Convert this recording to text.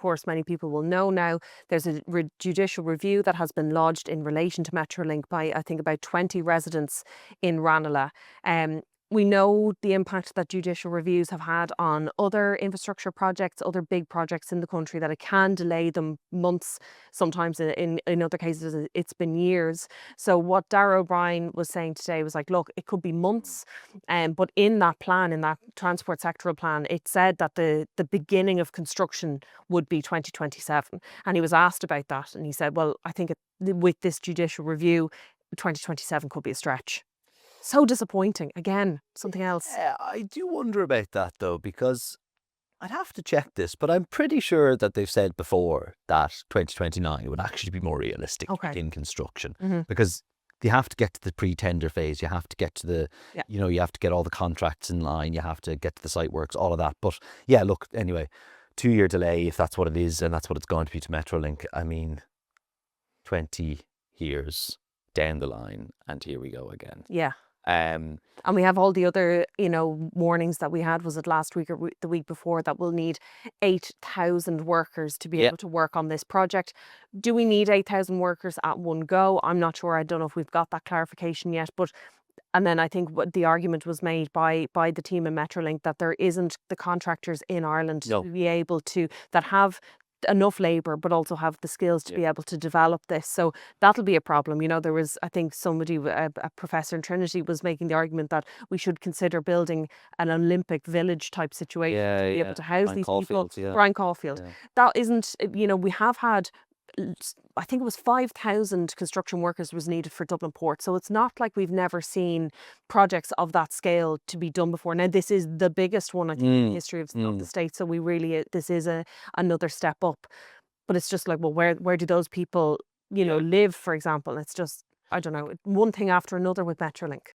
course, many people will know now, there's a judicial review that has been lodged in relation to Metrolink by, I think, about 20 residents in Ranelagh. We know the impact that judicial reviews have had on other infrastructure projects, other big projects in the country, that it can delay them months, sometimes in other cases it's been years. So what Darragh O'Brien was saying today was like, look, it could be months, but in that plan, in that transport sectoral plan, it said that the beginning of construction would be 2027. And he was asked about that, and he said, well, I think with this judicial review, 2027 could be a stretch. So disappointing. Again, something else. Yeah, I do wonder about that though, because I'd have to check this, but I'm pretty sure that they've said before that 2029 would actually be more realistic in construction, because you have to get to the pre-tender phase, you have to get to the, you have to get all the contracts in line, you have to get to the site works, all of that. But yeah, look, anyway, 2-year delay, if that's what it is, and that's what it's going to be to Metrolink. I mean, 20 years down the line, and here we go again. Yeah. And we have all the other, warnings that we had, was it last week or the week before, that we'll need 8,000 workers to be able to work on this project. Do we need 8,000 workers at one go? I'm not sure. I don't know if we've got that clarification yet. And then I think what the argument was made by the team in Metrolink, that there isn't the contractors in Ireland to be able to, that have enough labour but also have the skills to be able to develop this. So that'll be a problem. There was, I think somebody, a professor in Trinity, was making the argument that we should consider building an Olympic village type situation to be able to house these people. Brian Caulfield. That isn't, we have had, I think it was 5,000 construction workers was needed for Dublin Port. So it's not like we've never seen projects of that scale to be done before. Now, this is the biggest one, I think, in the history of the state. So this is another step up. But it's just like, well, where do those people, live, for example? It's just, I don't know, one thing after another with Metrolink.